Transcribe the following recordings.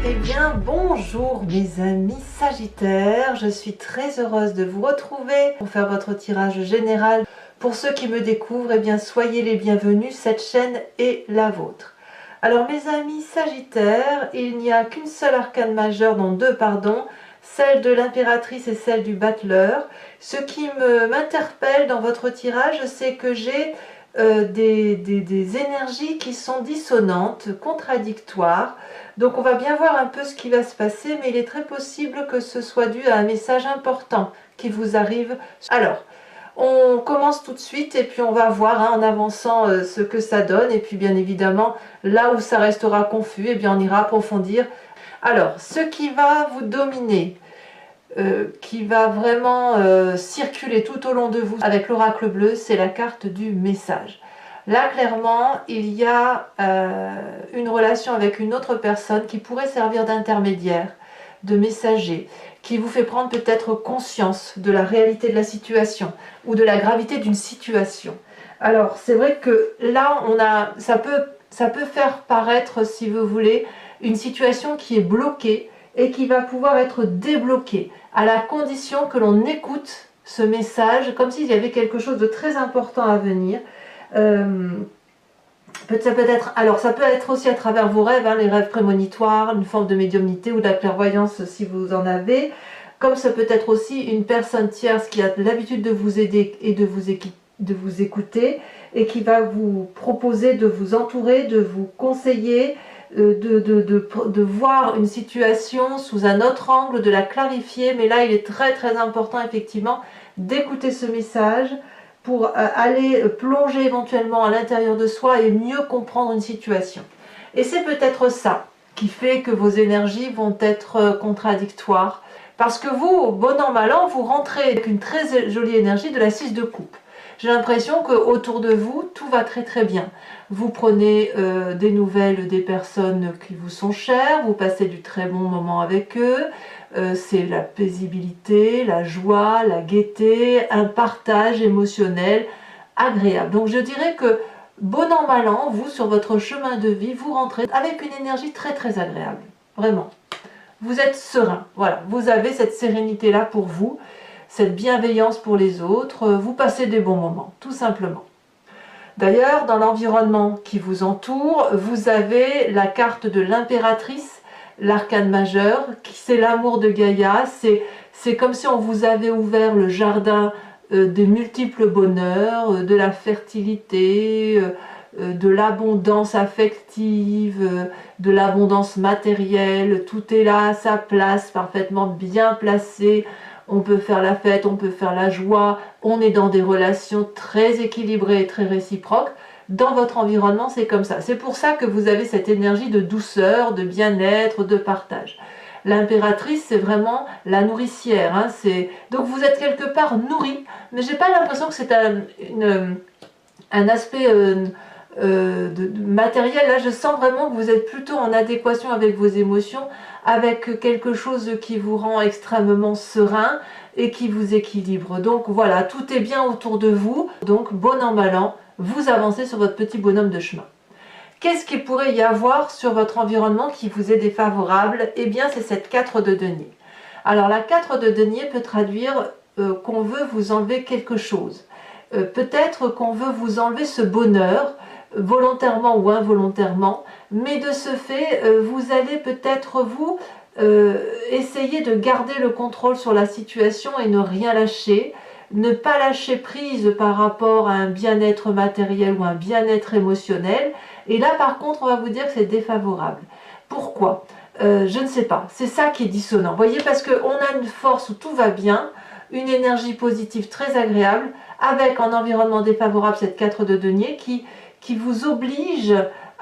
Eh bien, bonjour mes amis Sagittaires, je suis très heureuse de vous retrouver pour faire votre tirage général. Pour ceux qui me découvrent, eh bien, soyez les bienvenus, cette chaîne est la vôtre. Alors mes amis Sagittaires, il n'y a qu'une seule arcane majeure, non deux pardon, celle de l'impératrice et celle du battleur. Ce qui m'interpelle dans votre tirage, c'est que j'ai des énergies qui sont dissonantes, contradictoires. Donc on va bien voir un peu ce qui va se passer, mais il est très possible que ce soit dû à un message important qui vous arrive. Alors, on commence tout de suite et puis on va voir en avançant ce que ça donne. Et puis bien évidemment, là où ça restera confus, eh bien on ira approfondir. Alors, ce qui va vous dominer, qui va vraiment circuler tout au long de vous avec l'oracle bleu, c'est la carte du message. Là, clairement, il y a une relation avec une autre personne qui pourrait servir d'intermédiaire, de messager, qui vous fait prendre peut-être conscience de la réalité de la situation ou de la gravité d'une situation. Alors, c'est vrai que là, ça peut faire paraître, si vous voulez, une situation qui est bloquée et qui va pouvoir être débloquée à la condition que l'on écoute ce message comme s'il y avait quelque chose de très important à venir. Ça peut être aussi à travers vos rêves, les rêves prémonitoires, une forme de médiumnité ou de la clairvoyance si vous en avez, comme ça peut être aussi une personne tierce qui a l'habitude de vous aider et de vous écouter et qui va vous proposer de vous entourer, de vous conseiller, de voir une situation sous un autre angle, de la clarifier. Mais là il est très très important effectivement d'écouter ce message pour aller plonger éventuellement à l'intérieur de soi et mieux comprendre une situation. Et c'est peut-être ça qui fait que vos énergies vont être contradictoires, parce que vous, bon an mal an, vous rentrez avec une très jolie énergie de la 6 de coupe. J'ai l'impression qu'autour de vous, tout va très très bien. Vous prenez des nouvelles des personnes qui vous sont chères, vous passez du très bon moment avec eux, c'est la paisibilité, la joie, la gaieté, un partage émotionnel agréable. Donc je dirais que bon an mal an, vous sur votre chemin de vie, vous rentrez avec une énergie très très agréable, vraiment. Vous êtes serein, voilà, vous avez cette sérénité là pour vous, cette bienveillance pour les autres, vous passez des bons moments, tout simplement. D'ailleurs, dans l'environnement qui vous entoure, vous avez la carte de l'impératrice, l'arcane majeur, c'est l'amour de Gaïa, c'est comme si on vous avait ouvert le jardin des multiples bonheurs, de la fertilité, de l'abondance affective, de l'abondance matérielle, tout est là à sa place, parfaitement bien placé. On peut faire la fête, on peut faire la joie, on est dans des relations très équilibrées et très réciproques. Dans votre environnement, c'est comme ça. C'est pour ça que vous avez cette énergie de douceur, de bien-être, de partage. L'impératrice, c'est vraiment la nourricière. Donc vous êtes quelque part nourri, mais j'ai pas l'impression que c'est un aspect matériel. Là, je sens vraiment que vous êtes plutôt en adéquation avec vos émotions, avec quelque chose qui vous rend extrêmement serein et qui vous équilibre. Donc voilà, tout est bien autour de vous. Donc bon an mal an, vous avancez sur votre petit bonhomme de chemin. Qu'est-ce qu'il pourrait y avoir sur votre environnement qui vous est défavorable? Eh bien, c'est cette 4 de denier. Alors, la 4 de denier peut traduire qu'on veut vous enlever quelque chose. Peut-être qu'on veut vous enlever ce bonheur, volontairement ou involontairement, mais de ce fait, vous allez peut-être vous essayer de garder le contrôle sur la situation et ne rien lâcher. Ne pas lâcher prise par rapport à un bien-être matériel ou un bien-être émotionnel. Et là, par contre, on va vous dire que c'est défavorable. Pourquoi? Je ne sais pas. C'est ça qui est dissonant. Vous voyez, parce qu'on a une force où tout va bien, une énergie positive très agréable, avec en environnement défavorable cette 4 de denier qui vous oblige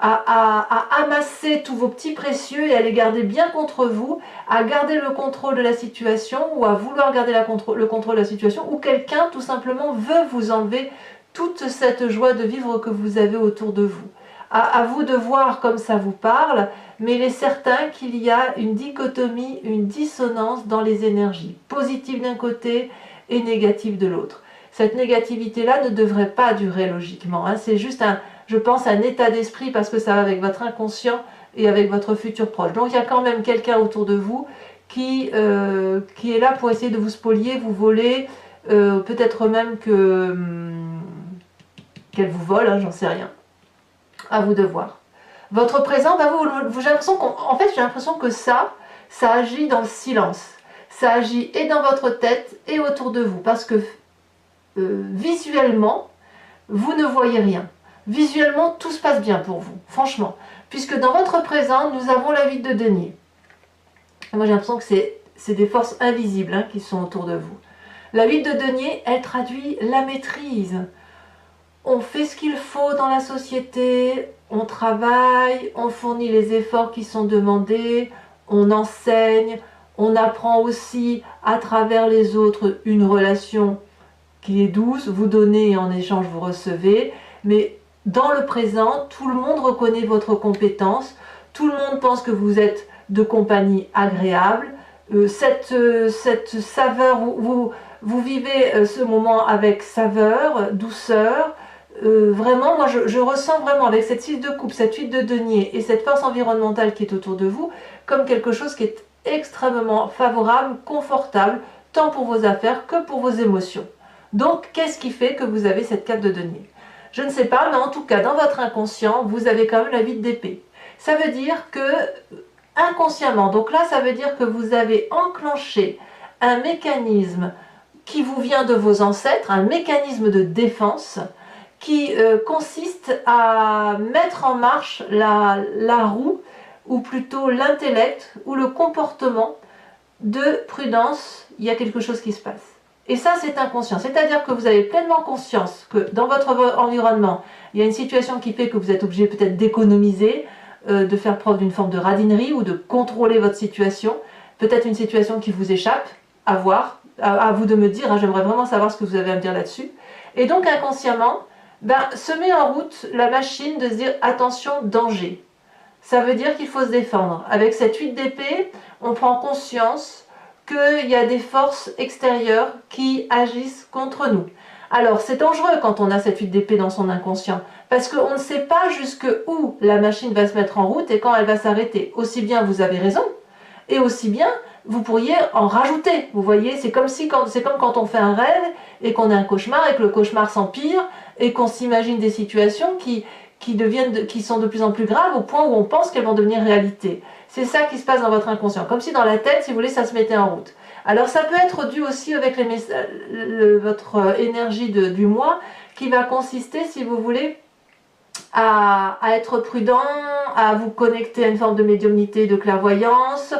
à amasser tous vos petits précieux et à les garder bien contre vous, à garder le contrôle de la situation ou à vouloir garder le contrôle de la situation, ou quelqu'un tout simplement veut vous enlever toute cette joie de vivre que vous avez autour de vous. À vous de voir comme ça vous parle, mais il est certain qu'il y a une dichotomie, une dissonance dans les énergies, positive d'un côté et négative de l'autre. Cette négativité-là ne devrait pas durer logiquement, c'est juste je pense, un état d'esprit parce que ça va avec votre inconscient et avec votre futur proche. Donc il y a quand même quelqu'un autour de vous qui est là pour essayer de vous spolier, vous voler, peut-être même qu'elle vous vole, hein, j'en sais rien. À vous de voir. Votre présent, bah j'ai l'impression que ça agit dans le silence. Ça agit et dans votre tête et autour de vous, parce que visuellement, vous ne voyez rien. Visuellement, tout se passe bien pour vous, franchement. Puisque dans votre présent, nous avons la 8 de denier. Et moi, j'ai l'impression que c'est des forces invisibles, hein, qui sont autour de vous. La 8 de denier, elle traduit la maîtrise. On fait ce qu'il faut dans la société, on travaille, on fournit les efforts qui sont demandés, on enseigne, on apprend aussi à travers les autres une relation qui est douce, vous donnez et en échange vous recevez, mais dans le présent, tout le monde reconnaît votre compétence, tout le monde pense que vous êtes de compagnie agréable, cette saveur, vous vivez ce moment avec saveur, douceur, vraiment, moi je ressens vraiment avec cette 6 de coupe, cette 8 de denier et cette force environnementale qui est autour de vous, comme quelque chose qui est extrêmement favorable, confortable, tant pour vos affaires que pour vos émotions. Donc, qu'est-ce qui fait que vous avez cette 4 de denier? Je ne sais pas, mais en tout cas, dans votre inconscient, vous avez quand même la 8 d'épée. Ça veut dire que, inconsciemment, donc là, ça veut dire que vous avez enclenché un mécanisme qui vous vient de vos ancêtres, un mécanisme de défense, qui consiste à mettre en marche la roue, ou plutôt l'intellect, ou le comportement de prudence, il y a quelque chose qui se passe. Et ça, c'est inconscient. C'est-à-dire que vous avez pleinement conscience que dans votre environnement, il y a une situation qui fait que vous êtes obligé peut-être d'économiser, de faire preuve d'une forme de radinerie ou de contrôler votre situation. Peut-être une situation qui vous échappe, à voir, à vous de me dire, hein, j'aimerais vraiment savoir ce que vous avez à me dire là-dessus. Et donc inconsciemment, se met en route la machine de se dire attention, danger. Ça veut dire qu'il faut se défendre. Avec cette 8 d'épée, on prend conscience qu'il y a des forces extérieures qui agissent contre nous. Alors c'est dangereux quand on a cette 8 d'épée dans son inconscient, parce qu'on ne sait pas jusqu'où la machine va se mettre en route et quand elle va s'arrêter. Aussi bien vous avez raison, et aussi bien vous pourriez en rajouter. Vous voyez, c'est comme quand on fait un rêve et qu'on a un cauchemar et que le cauchemar s'empire et qu'on s'imagine des situations qui sont de plus en plus graves au point où on pense qu'elles vont devenir réalité. C'est ça qui se passe dans votre inconscient, comme si dans la tête, si vous voulez, ça se mettait en route. Alors ça peut être dû aussi avec votre énergie du moi, qui va consister, si vous voulez, à être prudent, à vous connecter à une forme de médiumnité, de clairvoyance,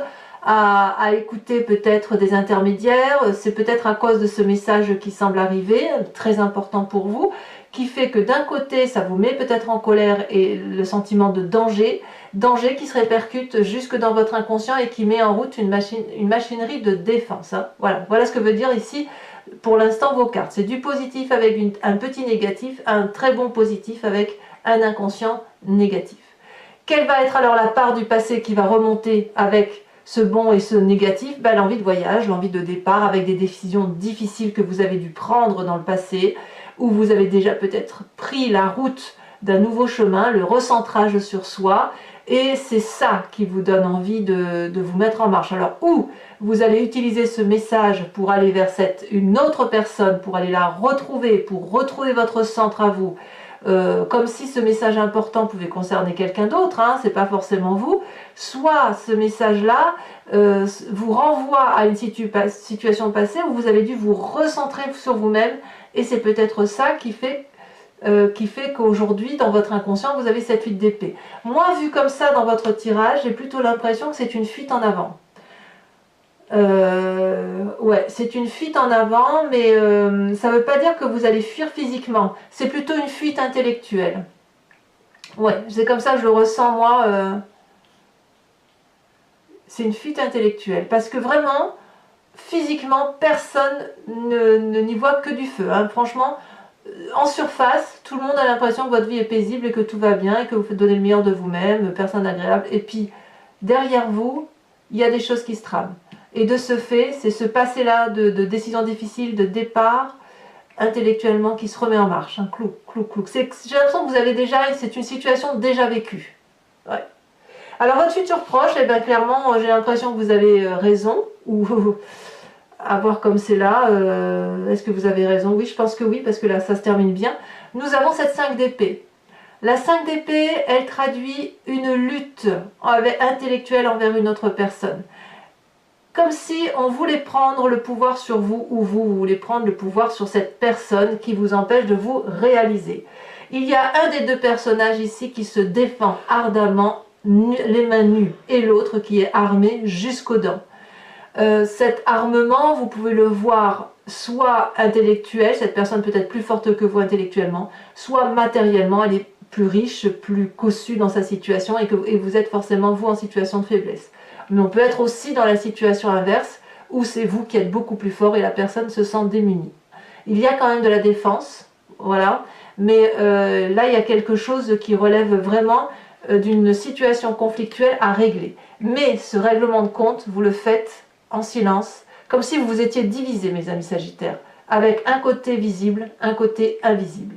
à écouter peut-être des intermédiaires. C'est peut-être à cause de ce message qui semble arriver, très important pour vous, qui fait que d'un côté ça vous met peut-être en colère et le sentiment de danger qui se répercute jusque dans votre inconscient et qui met en route une machinerie de défense, hein. Voilà ce que veut dire ici pour l'instant vos cartes. C'est du positif avec un petit négatif, un très bon positif avec un inconscient négatif. Quelle va être alors la part du passé qui va remonter avec ce bon et ce négatif? L'envie de voyage, l'envie de départ avec des décisions difficiles que vous avez dû prendre dans le passé, où vous avez déjà peut-être pris la route d'un nouveau chemin, le recentrage sur soi, et c'est ça qui vous donne envie de vous mettre en marche. Alors, où vous allez utiliser ce message pour aller vers une autre personne, pour aller la retrouver, pour retrouver votre centre à vous, comme si ce message important pouvait concerner quelqu'un d'autre, hein, c'est pas forcément vous, soit ce message-là vous renvoie à une situation passée où vous avez dû vous recentrer sur vous-même, et c'est peut-être ça qui fait qu'aujourd'hui, dans votre inconscient, vous avez cette 8 d'épée. Moi, vu comme ça dans votre tirage, j'ai plutôt l'impression que c'est une fuite en avant. Ouais, c'est une fuite en avant, mais ça ne veut pas dire que vous allez fuir physiquement. C'est plutôt une fuite intellectuelle. Ouais, c'est comme ça que je le ressens, moi. C'est une fuite intellectuelle. Parce que vraiment, physiquement, personne n'y voit que du feu, hein. Franchement, en surface, tout le monde a l'impression que votre vie est paisible et que tout va bien et que vous faites donner le meilleur de vous-même, personne agréable. Et puis, derrière vous, il y a des choses qui se trament. Et de ce fait, c'est ce passé-là de décisions difficiles, de départ, intellectuellement, qui se remet en marche. Clou, clou, clou. J'ai l'impression que vous avez déjà, c'est une situation déjà vécue. Ouais. Alors votre futur proche, eh bien, clairement, j'ai l'impression que vous avez raison, ou à voir comme c'est là, est-ce que vous avez raison? Oui, je pense que oui, parce que là, ça se termine bien. Nous avons cette 5 d'épée. La 5 d'épée, elle traduit une lutte intellectuelle envers une autre personne. Comme si on voulait prendre le pouvoir sur vous, ou vous voulez prendre le pouvoir sur cette personne qui vous empêche de vous réaliser. Il y a un des deux personnages ici qui se défend ardemment, les mains nues, et l'autre qui est armé jusqu'aux dents. Cet armement, vous pouvez le voir soit intellectuel, cette personne peut être plus forte que vous intellectuellement, soit matériellement, elle est plus riche, plus cossue dans sa situation et vous êtes forcément vous en situation de faiblesse. Mais on peut être aussi dans la situation inverse où c'est vous qui êtes beaucoup plus fort et la personne se sent démunie. Il y a quand même de la défense, voilà, mais là il y a quelque chose qui relève vraiment d'une situation conflictuelle à régler. Mais ce règlement de compte, vous le faites en silence, comme si vous vous étiez divisés, mes amis Sagittaires, avec un côté visible, un côté invisible.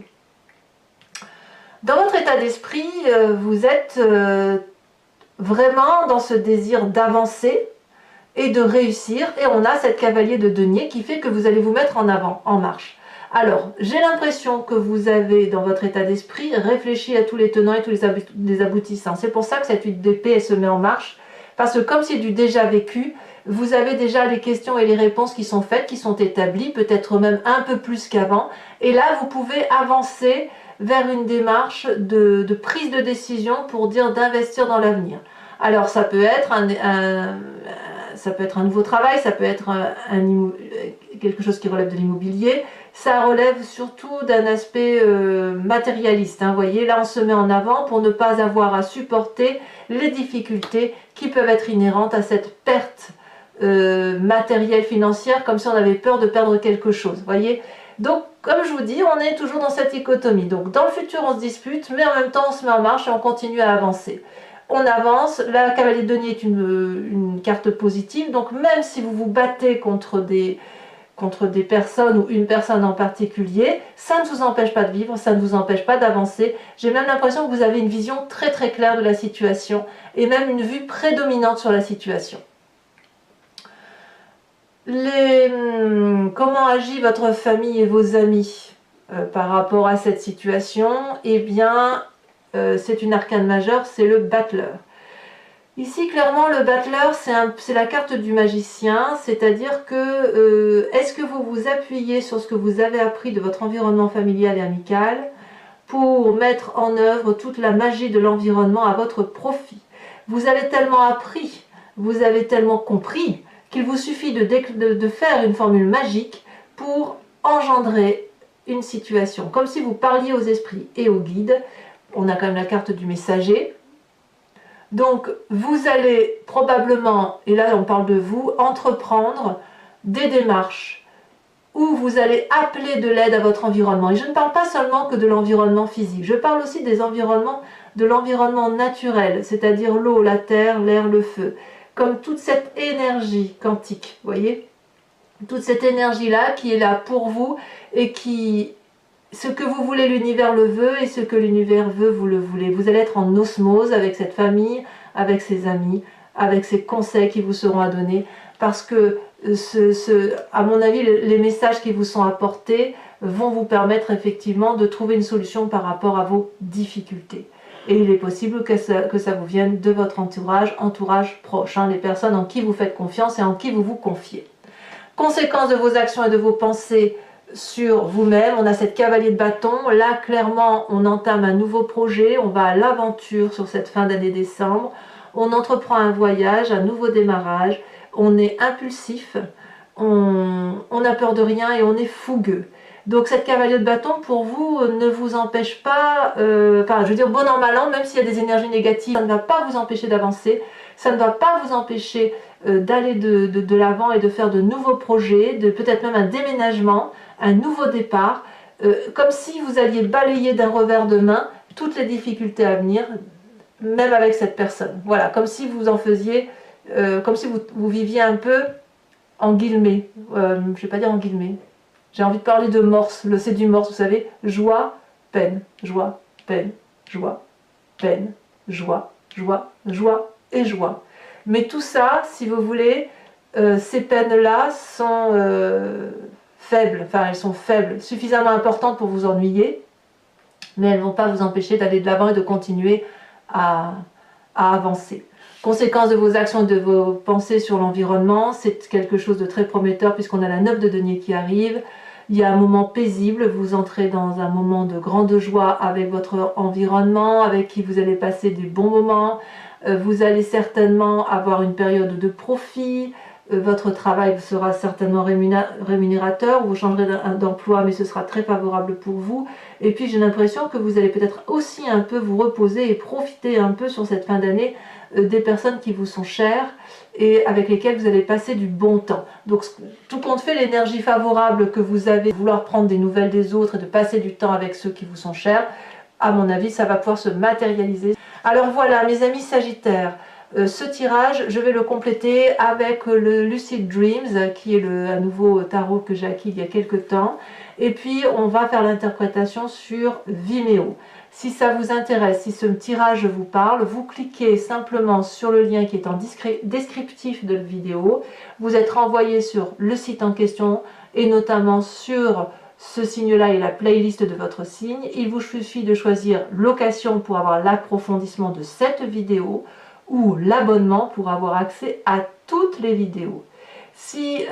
Dans votre état d'esprit, vous êtes vraiment dans ce désir d'avancer et de réussir, et on a cette cavalier de denier qui fait que vous allez vous mettre en avant, en marche. Alors, j'ai l'impression que vous avez, dans votre état d'esprit, réfléchi à tous les tenants et tous les aboutissants. C'est pour ça que cette 8 d'épée, elle se met en marche, parce que comme c'est du déjà vécu, vous avez déjà les questions et les réponses qui sont faites, qui sont établies, peut-être même un peu plus qu'avant, et là, vous pouvez avancer vers une démarche de prise de décision pour dire d'investir dans l'avenir. Alors, ça peut être un nouveau travail, ça peut être quelque chose qui relève de l'immobilier, ça relève surtout d'un aspect matérialiste. Vous voyez, là on se met en avant pour ne pas avoir à supporter les difficultés qui peuvent être inhérentes à cette perte matérielle financière, comme si on avait peur de perdre quelque chose. Vous voyez, donc comme je vous dis, on est toujours dans cette dichotomie. Donc dans le futur on se dispute, mais en même temps on se met en marche et on continue à avancer. On avance, la cavalier de denier est une carte positive, donc même si vous vous battez contre des personnes ou une personne en particulier, ça ne vous empêche pas de vivre, ça ne vous empêche pas d'avancer. J'ai même l'impression que vous avez une vision très très claire de la situation et même une vue prédominante sur la situation. Comment agit votre famille et vos amis par rapport à cette situation? Eh bien, c'est une arcane majeure, c'est le battleur. Ici, clairement, le battleur, c'est la carte du magicien, c'est-à-dire que est-ce que vous vous appuyez sur ce que vous avez appris de votre environnement familial et amical pour mettre en œuvre toute la magie de l'environnement à votre profit? Vous avez tellement appris, vous avez tellement compris qu'il vous suffit de faire une formule magique pour engendrer une situation, comme si vous parliez aux esprits et aux guides. On a quand même la carte du messager. Donc, vous allez probablement, et là on parle de vous, entreprendre des démarches où vous allez appeler de l'aide à votre environnement. Et je ne parle pas seulement que de l'environnement physique, je parle aussi de l'environnement naturel, c'est-à-dire l'eau, la terre, l'air, le feu. Comme toute cette énergie quantique, vous voyez? Toute cette énergie-là qui est là pour vous et qui... Ce que vous voulez, l'univers le veut, et ce que l'univers veut, vous le voulez. Vous allez être en osmose avec cette famille, avec ses amis, avec ces conseils qui vous seront à donner, parce que, à mon avis, les messages qui vous sont apportés vont vous permettre effectivement de trouver une solution par rapport à vos difficultés. Et il est possible que ça vous vienne de votre entourage proche, les personnes en qui vous faites confiance et en qui vous vous confiez. Conséquence de vos actions et de vos pensées sur vous-même, on a cette cavalier de bâton. Là, clairement, on entame un nouveau projet, on va à l'aventure sur cette fin d'année décembre, on entreprend un voyage, un nouveau démarrage, on est impulsif, on n'a peur de rien et on est fougueux. Donc cette cavalier de bâton, pour vous, ne vous empêche pas, je veux dire, bon an, mal an, même s'il y a des énergies négatives, ça ne va pas vous empêcher d'avancer, ça ne va pas vous empêcher d'aller de l'avant et de faire de nouveaux projets, peut-être même un déménagement, un nouveau départ, comme si vous alliez balayer d'un revers de main toutes les difficultés à venir, même avec cette personne. Voilà, comme si vous en faisiez, comme si vous viviez un peu en guillemets, je ne vais pas dire en guillemets, j'ai envie de parler de morse, c'est du morse, vous savez, joie, peine, joie, peine, joie, peine, joie, joie, joie, et joie. Mais tout ça, si vous voulez, ces peines-là sont faibles, enfin elles sont faibles, suffisamment importantes pour vous ennuyer, mais elles ne vont pas vous empêcher d'aller de l'avant et de continuer à avancer. Conséquence de vos actions et de vos pensées sur l'environnement, c'est quelque chose de très prometteur puisqu'on a la 9 de denier qui arrive. Il y a un moment paisible, vous entrez dans un moment de grande joie avec votre environnement, avec qui vous allez passer des bons moments. Vous allez certainement avoir une période de profit. Votre travail sera certainement rémunérateur, vous changerez d'emploi, mais ce sera très favorable pour vous. Et puis j'ai l'impression que vous allez peut-être aussi un peu vous reposer et profiter un peu sur cette fin d'année des personnes qui vous sont chères et avec lesquelles vous allez passer du bon temps. Donc tout compte fait, l'énergie favorable que vous avez, vouloir prendre des nouvelles des autres et de passer du temps avec ceux qui vous sont chers, à mon avis, ça va pouvoir se matérialiser. Alors voilà, mes amis Sagittaires, ce tirage, je vais le compléter avec le Lucid Dreams, qui est un nouveau tarot que j'ai acquis il y a quelques temps. Et puis, on va faire l'interprétation sur Vimeo. Si ça vous intéresse, si ce tirage vous parle, vous cliquez simplement sur le lien qui est en descriptif de la vidéo. Vous êtes renvoyé sur le site en question et notamment sur ce signe-là et la playlist de votre signe. Il vous suffit de choisir location pour avoir l'approfondissement de cette vidéo ou l'abonnement pour avoir accès à toutes les vidéos. Si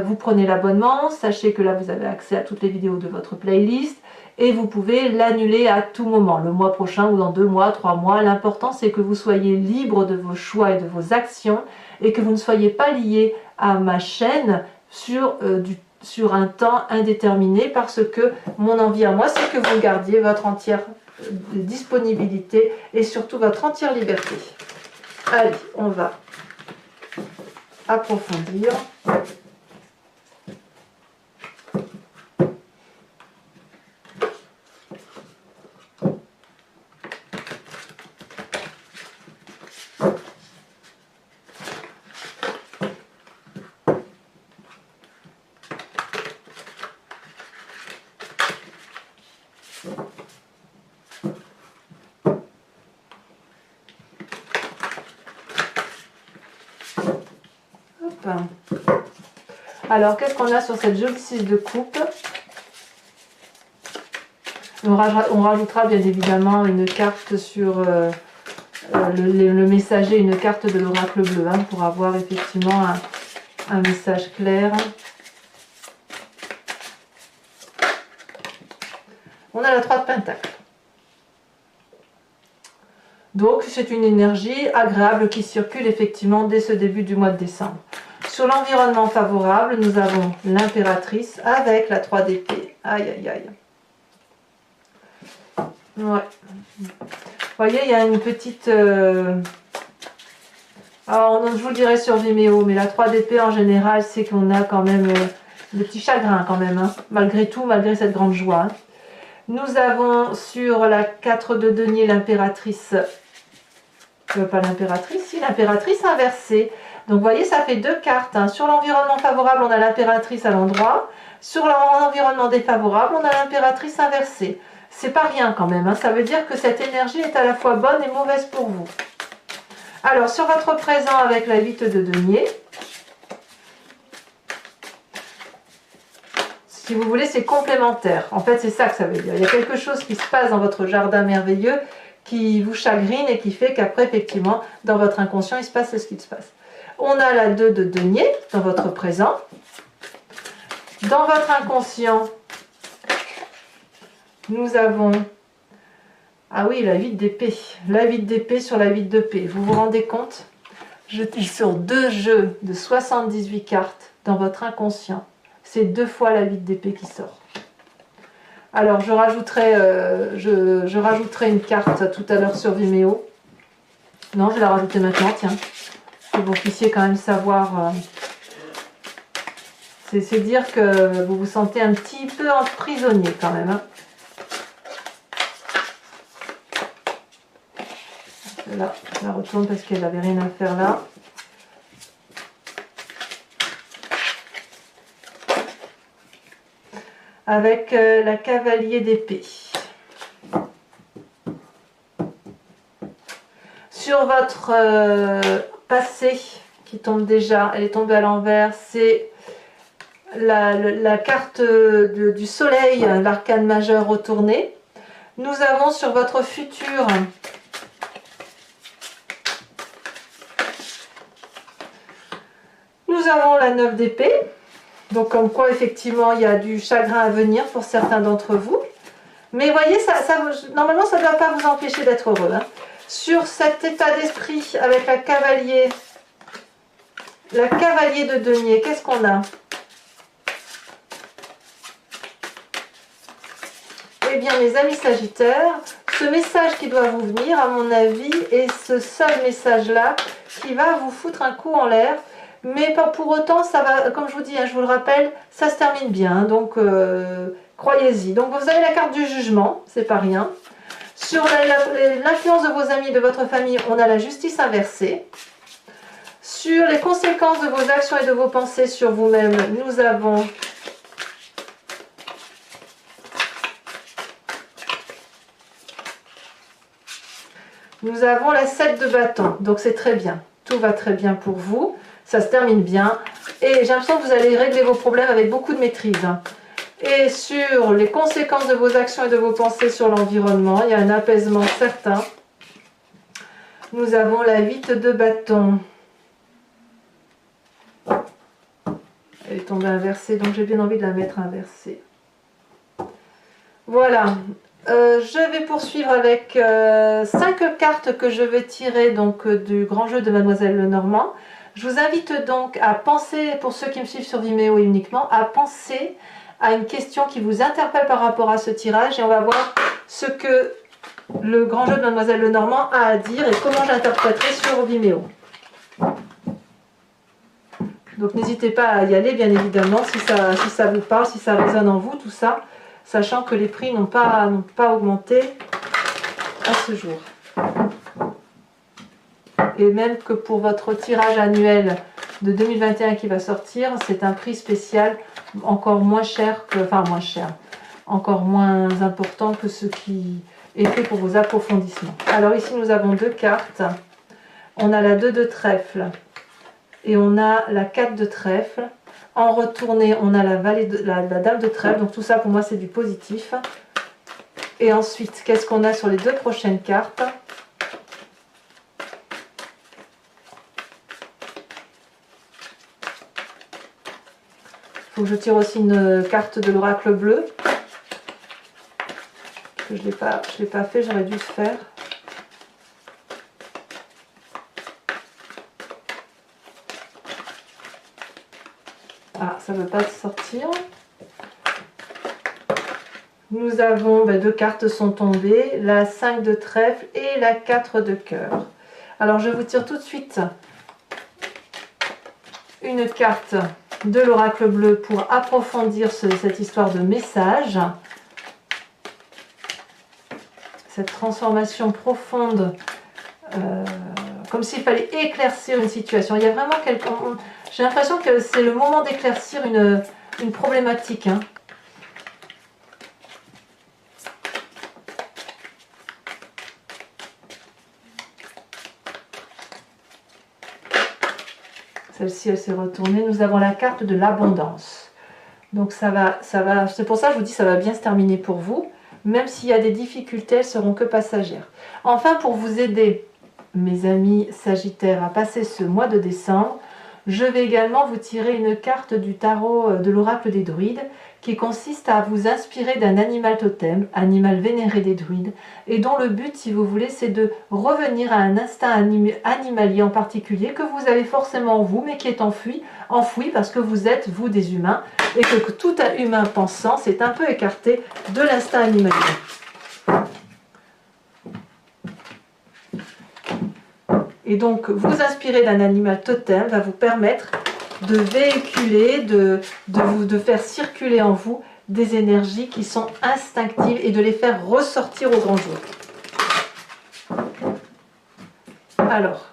vous prenez l'abonnement, sachez que là vous avez accès à toutes les vidéos de votre playlist et vous pouvez l'annuler à tout moment, le mois prochain ou dans 2 mois, 3 mois. L'important c'est que vous soyez libre de vos choix et de vos actions et que vous ne soyez pas lié à ma chaîne sur un temps indéterminé, parce que mon envie à moi c'est que vous gardiez votre entière disponibilité et surtout votre entière liberté. Allez, on va approfondir. Alors, qu'est-ce qu'on a sur cette jolie 6 de coupe? On rajoutera bien évidemment une carte sur le messager, une carte de l'oracle bleu, hein, pour avoir effectivement un message clair. On a la 3 de Pentacle. Donc, c'est une énergie agréable qui circule effectivement dès ce début du mois de décembre. Sur l'environnement favorable, nous avons l'impératrice avec la 3 d'épée. Aïe, aïe, aïe. Ouais. Vous voyez, il y a une petite... Alors, je vous le dirai sur Vimeo, mais la 3 d'épée en général, c'est qu'on a quand même des petits chagrins quand même, hein, malgré tout, malgré cette grande joie. Hein. Nous avons sur la 4 de denier l'impératrice... pas l'impératrice, si, l'impératrice inversée. Donc vous voyez, ça fait 2 cartes. Hein. Sur l'environnement favorable, on a l'impératrice à l'endroit. Sur l'environnement défavorable, on a l'impératrice inversée. C'est pas rien quand même. Hein. Ça veut dire que cette énergie est à la fois bonne et mauvaise pour vous. Alors, sur votre présent avec la 8 de denier, si vous voulez, c'est complémentaire. En fait, c'est ça que ça veut dire. Il y a quelque chose qui se passe dans votre jardin merveilleux qui vous chagrine et qui fait qu'après, effectivement, dans votre inconscient, il se passe ce qui se passe. On a la 2 de denier dans votre présent. Dans votre inconscient, nous avons... Ah oui, la 8 d'épée. La 8 d'épée sur la 8 de paix. Vous vous rendez compte? Je suis sur 2 jeux de 78 cartes dans votre inconscient. C'est 2 fois la 8 d'épée qui sort. Alors, je rajouterai une carte tout à l'heure sur Vimeo. Non, je vais la rajouter maintenant, tiens. Que vous puissiez quand même savoir. C'est dire que vous vous sentez un petit peu emprisonné quand même. Hein. Là, je la retourne parce qu'elle n'avait rien à faire là. Avec la cavalier d'épée. Sur votre passé qui tombe déjà, elle est tombée à l'envers, c'est la carte du soleil, l'arcane majeur retourné. Nous avons sur votre futur nous avons la 9 d'épée. Donc comme quoi effectivement il y a du chagrin à venir pour certains d'entre vous. Mais voyez, normalement ça ne doit pas vous empêcher d'être heureux. Hein. Sur cet état d'esprit avec la cavalier de denier, qu'est-ce qu'on a? Eh bien mes amis sagittaires, ce message qui doit vous venir à mon avis est ce seul message là qui va vous foutre un coup en l'air. Mais pas pour autant, ça va, comme je vous dis, hein, je vous le rappelle, ça se termine bien, donc croyez-y. Donc vous avez la carte du jugement, c'est pas rien. Sur l'influence de vos amis, de votre famille, on a la justice inversée. Sur les conséquences de vos actions et de vos pensées sur vous-même, nous avons la 7 de bâton, donc c'est très bien. Tout va très bien pour vous. Ça se termine bien et j'ai l'impression que vous allez régler vos problèmes avec beaucoup de maîtrise. Et sur les conséquences de vos actions et de vos pensées sur l'environnement, il y a un apaisement certain. Nous avons la 8 de bâton. Elle est tombée inversée, donc j'ai bien envie de la mettre inversée. Voilà. Je vais poursuivre avec 5 cartes que je vais tirer donc, du grand jeu de Mademoiselle Lenormand. Je vous invite donc à penser, pour ceux qui me suivent sur Vimeo uniquement, à penser à une question qui vous interpelle par rapport à ce tirage et on va voir ce que le grand jeu de Mademoiselle Lenormand a à dire et comment j'interpréterai sur Vimeo. Donc n'hésitez pas à y aller bien évidemment si ça vous parle, si ça résonne en vous, tout ça, sachant que les prix n'ont pas augmenté à ce jour. Et même que pour votre tirage annuel de 2021 qui va sortir, c'est un prix spécial encore moins cher, encore moins important que ce qui est fait pour vos approfondissements. Alors ici nous avons 2 cartes, on a la 2 de trèfle et on a la 4 de trèfle. En retourné, on a la dame de trèfle, donc tout ça pour moi c'est du positif. Et ensuite, qu'est-ce qu'on a sur les 2 prochaines cartes? Il faut que je tire aussi une carte de l'oracle bleu. Je ne l'ai pas fait, j'aurais dû le faire. Ah, ça ne veut pas sortir. Nous avons, 2 cartes sont tombées, la 5 de trèfle et la 4 de cœur. Alors je vous tire tout de suite une carte de l'oracle bleu pour approfondir cette histoire de message. Cette transformation profonde, comme s'il fallait éclaircir une situation. Il y a vraiment j'ai l'impression que c'est le moment d'éclaircir une problématique. Hein. Celle-ci, elle s'est retournée. Nous avons la carte de l'abondance. Donc ça va, c'est pour ça que je vous dis ça va bien se terminer pour vous. Même s'il y a des difficultés, elles ne seront que passagères. Enfin, pour vous aider, mes amis sagittaires, à passer ce mois de décembre, je vais également vous tirer une carte du tarot de l'oracle des druides qui consiste à vous inspirer d'un animal totem, animal vénéré des druides, et dont le but, si vous voulez, c'est de revenir à un instinct animalier en particulier que vous avez forcément en vous, mais qui est enfoui parce que vous êtes, vous, des humains, et que tout humain pensant s'est un peu écarté de l'instinct animalier. Et donc, vous inspirer d'un animal totem va vous permettre de véhiculer, de faire circuler en vous des énergies qui sont instinctives et de les faire ressortir au grand jour. Alors,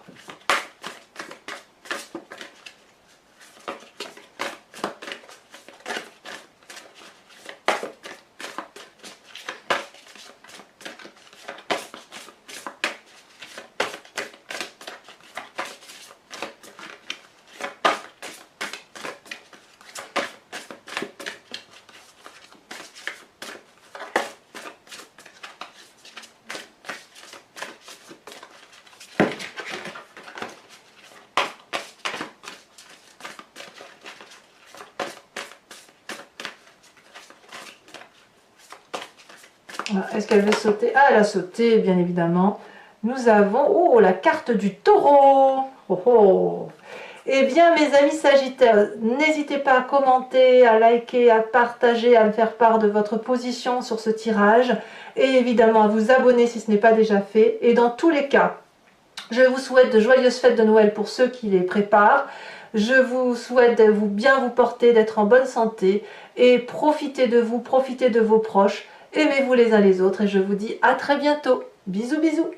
Est-ce qu'elle veut sauter? Ah, elle a sauté, bien évidemment. Nous avons, oh, la carte du taureau. Oh, oh. Eh bien, mes amis Sagittaires, n'hésitez pas à commenter, à liker, à partager, à me faire part de votre position sur ce tirage. Et évidemment, à vous abonner si ce n'est pas déjà fait. Et dans tous les cas, je vous souhaite de joyeuses fêtes de Noël pour ceux qui les préparent. Je vous souhaite de bien vous porter, d'être en bonne santé. Et profitez de vous, profitez de vos proches. Aimez-vous les uns les autres. Et je vous dis à très bientôt. Bisous, bisous.